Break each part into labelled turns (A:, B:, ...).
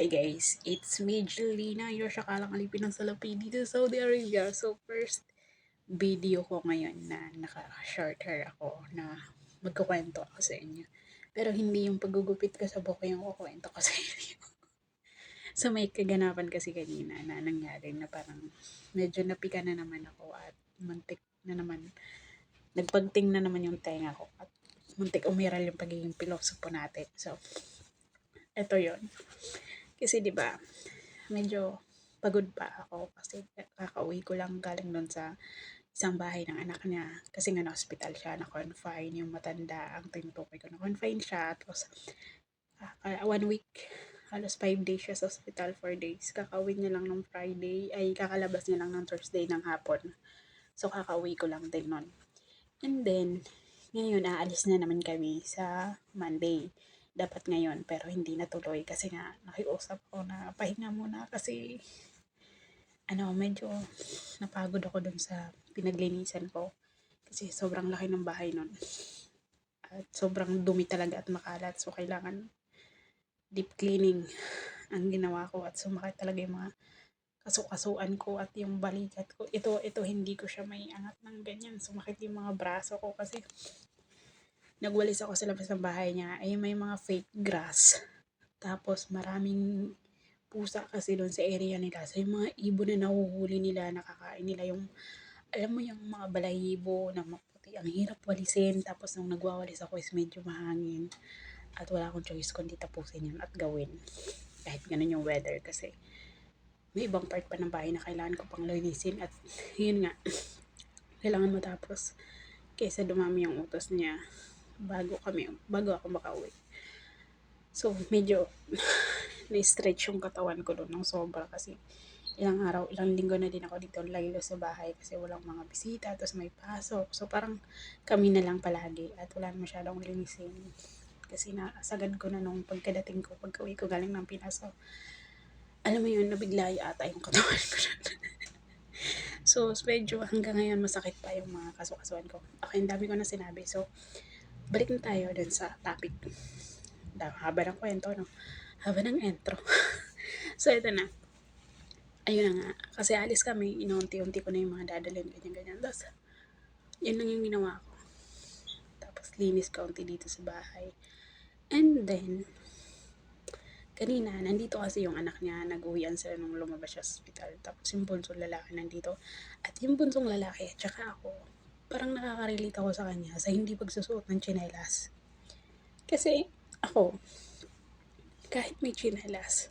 A: Hi guys, it's me Jelena, your Shakalang Alipin ng Salapi dito sa Saudi Arabia. So first video ko ngayon na naka-short hair ako na magkukwento ako sa inyo. Pero hindi yung paggugupit ko sa buko yung kukwento ko sa inyo. So may kaganapan kasi kanina na nangyari na parang medyo napika na naman ako at muntik na naman, nagpagting na naman yung tenga ko at muntik umiral yung pagiging pilosopo natin. So, eto yon. Kasi 'di ba, medyo pagod pa ako kasi kakauwi ko lang galing do'n sa isang bahay ng anak niya. Kasi nga na-hospital siya, na-confine yung matanda ang tinutukoy ko. Na-confine siya tapos 1 week, halos 5 days siya sa hospital, 4 days. Kakauwi niya lang nung Friday, ay kakalabas niya lang ng Thursday ng hapon. So kakauwi ko lang din nun. And then, ngayon aalis na naman kami sa Monday. Dapat ngayon pero hindi natuloy kasi nga nakiusap ako na pahinga muna kasi medyo napagod ako dun sa pinaglinisan ko kasi sobrang laki ng bahay nun at sobrang dumi talaga at makalat, so kailangan deep cleaning ang ginawa ko at sumakit talaga yung mga kasukasuan ko at yung balikat ko. Ito hindi ko siya may angat ng ganyan, sumakit yung mga braso ko kasi nagwalis ako sa labas ng bahay niya, ay may mga fake grass. Tapos maraming pusa kasi doon sa area nila. So yung mga ibon na nahuhuli nila, nakakain nila yung, alam mo yung mga balahibo na maputi. Ang hirap walisin. Tapos nung nagwawalis ako is medyo mahangin. At wala akong choice kundi tapusin yun at gawin. Kahit ganun yung weather kasi may ibang part pa ng bahay na kailangan ko pang linisin. At yun nga, kailangan matapos kaysa dumami yung utos niya bago ako makauwi. So, medyo na-stretch yung katawan ko doon ng sobra kasi ilang linggo na din ako dito lalo sa bahay kasi walang mga bisita, tapos may pasok. So, parang kami na lang palagi at wala na masyadong linisin kasi nasagad ko na nung pagka-uwi ko galing ng Pinas. So, alam mo yun, nabigla ata yung katawan ko. So, medyo hanggang ngayon masakit pa yung mga kasukasuan ko. Okay, ang dami ko na sinabi. So, balik na tayo dun sa topic. Haba ng kwento, no? Haba ng intro. So, ito na. Ayun na nga. Kasi alis kami, inuunti-unti ko na yung mga dadalhin, ganyan-ganyan. Tapos, yun lang yung ginawa ko. Tapos, linis kaunti dito sa bahay. And then, kanina, nandito kasi yung anak niya, nag-uwian sila nung lumabas siya sa hospital. Tapos, yung bunsong lalaki nandito. At yung bunsong lalaki, tsaka ako, parang nakaka-relate ako sa kanya sa hindi pagsusuot ng tsinelas. Kasi, ako, kahit may tsinelas,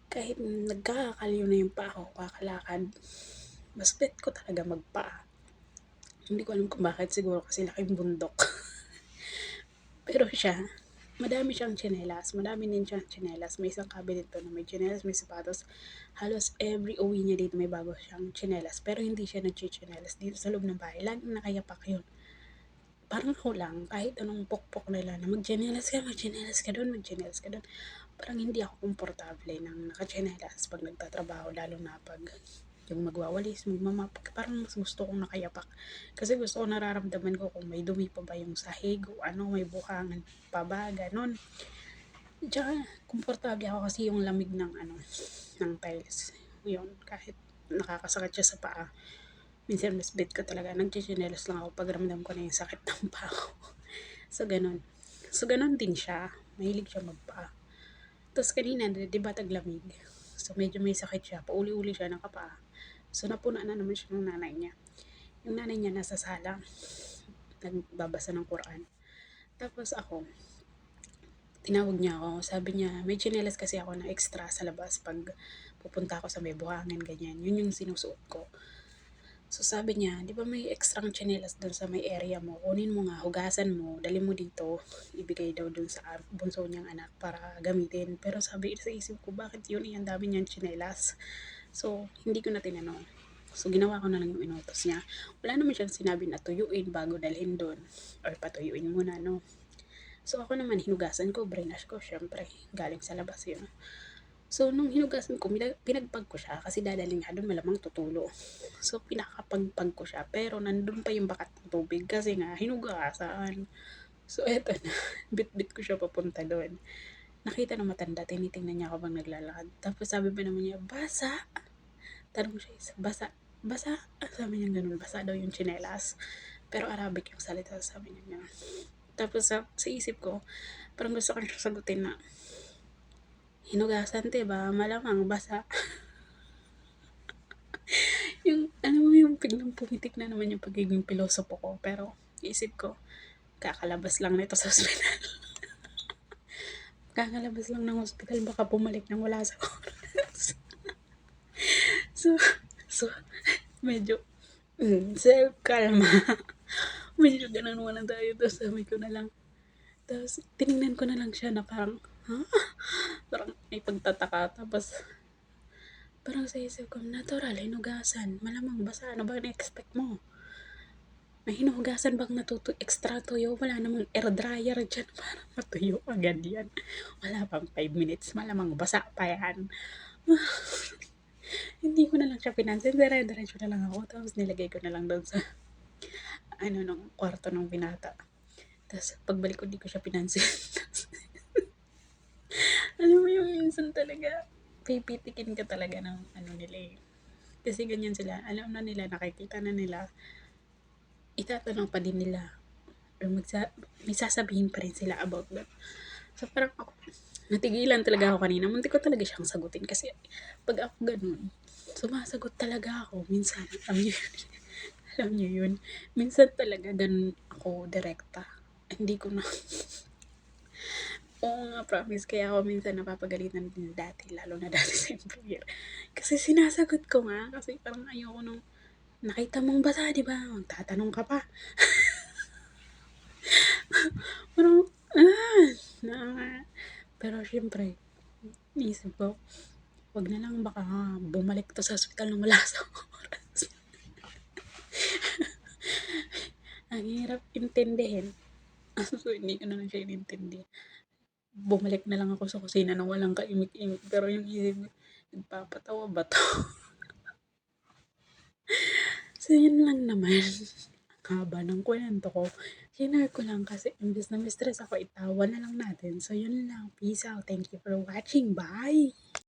A: kahit nagkakakalyo na yung paa ko, kakalakad, mas bet ko talaga magpaa. Hindi ko alam kung bakit, siguro kasi laking bundok. Pero siya, madami siyang tsinelas, madami din siyang tsinelas. May isang cabinet to na may tsinelas, may sapatos. Halos every uwi niya dito may bago siyang tsinelas. Pero hindi siya nagchichinelas dito sa loob ng bahay. Laging nakayapak yun. Parang ako lang, kahit anong pokpok nila na magchinelas ka doon. Parang hindi ako komportable ng nakatsinelas pag nagtatrabaho, lalo na pag yung magwawalis, magmamap, parang mas gusto kong nakayapak. Kasi gusto ko, nararamdaman ko kung may dumi pa ba yung sahig o may buhangan pa ba, ganon. Tsaka, komportable ako kasi yung lamig ng tiles. Yun, kahit nakakasakit siya sa paa. Minsan mas bet ko talaga, nagchichinelas lang ako pag ramdam ko na yung sakit ng paa ko. So, ganon. So, ganon din siya. Mahilig siya magpaa. Tapos kanina, di ba taglamig? So, medyo may sakit siya. Pauli-uli siya ng kapaa. So, napuna na naman siya ng nanay niya. Yung nanay niya nasa sala, nagbabasa ng Quran. Tapos ako, tinawag niya ako. Sabi niya, may tsinelas kasi ako na extra sa labas pag pupunta ako sa may buhangin, ganyan. Yun yung sinusuot ko. So sabi niya, di ba may extrang tsinelas doon sa may area mo? Kunin mo nga, hugasan mo, dali mo dito. Ibigay daw doon sa bunso niyang anak para gamitin. Pero sabi sa isip ko, bakit yun? Ang dami niyang tsinelas. So, hindi ko na tinanong. So, ginawa ko na lang yung inutos niya. Wala naman siyang sinabi na tuyuin bago dalhin doon. Or patuyuin muna, no? So, ako naman, hinugasan ko, brainash ko, syempre. Galing sa labas yun. So, nung hinugasan ko, pinagpag ko siya kasi dadaling nga doon, malamang tutulo. So, pinakapagpag ko siya. Pero, nandun pa yung bakat ng tubig kasi nga, hinugasan. So, eto na. Bit-bit ko siya papunta doon. nakita ng matanda, tinitingnan niya ako habang naglalakad. Tapos sabi pa naman niya, "Basa?" Tanong siya, "Basa? Basa?" Sabi niya gano'n, basa daw yung tsinelas. Pero Arabic yung salita, sabi niya gano'n. Tapos sa isip ko, parang gusto ko siyang sagutin na, "Hinugasan 'te ba? Malamang basa." Yung, alam mo yung biglang pumitik na naman yung pagiging pilosopo ko. Pero isip ko, kakalabas lang nito sa ospital. Kakalabas lang ng ospital, baka bumalik nang wala sa oras. So, so, medyo, self-calma. Medyo ganun muna tayo. Tapos sabi ko na lang, tapos tinignan ko na lang siya na parang, ha? Parang may pagtataka. Tapos, parang sa isip ko, natural, hinugasan. Malamang basa. Ano ba na-expect mo? May hinugasan bang extra tuyo? Wala namang air dryer dyan para matuyo agad yan. Wala pang 5 minutes. Malamang basa pa yan. Hindi ko na lang siya pinansin. Dire-diretso na lang ako. Tapos nilagay ko na lang doon sa nung kwarto ng binata. Tapos pagbalik ko, di ko siya pinansin. Alam mo yung minsan talaga, pipitikin ka talaga ng nila eh. Kasi ganyan sila. Alam na nila, nakikita na nila. Itatanong pa din nila. Or may sasabihin pa rin sila about that. So parang ako, natigilan talaga ako kanina. Munti ko talaga siyang sagutin. Kasi pag ako ganun, sumasagot talaga ako. Minsan, alam niyo yun. Minsan talaga ganun ako direkta. Hindi ko na, oo nga, promise. Kaya ako minsan napapagalitan din dati, lalo na dati sa employer. Kasi sinasagot ko nga, kasi parang ayoko nung, nakita mong basa, di ba? Magtatanong ka pa. Parang, na, pero syempre, naisip ko, wag na lang, baka bumalik to sa ospital nang wala sa oras. Ang hirap intindihin. So, hindi ko na lang siya inintindi. Bumalik na lang ako sa kusina nang walang kaimik-imik. Pero yung isip ko, nagpapatawa ba to? So, yun lang naman. Ang haba ng kwento ko. Shinare ko lang kasi imbes na stress ako, itawa na lang natin. So, yun lang. Peace out. Thank you for watching. Bye!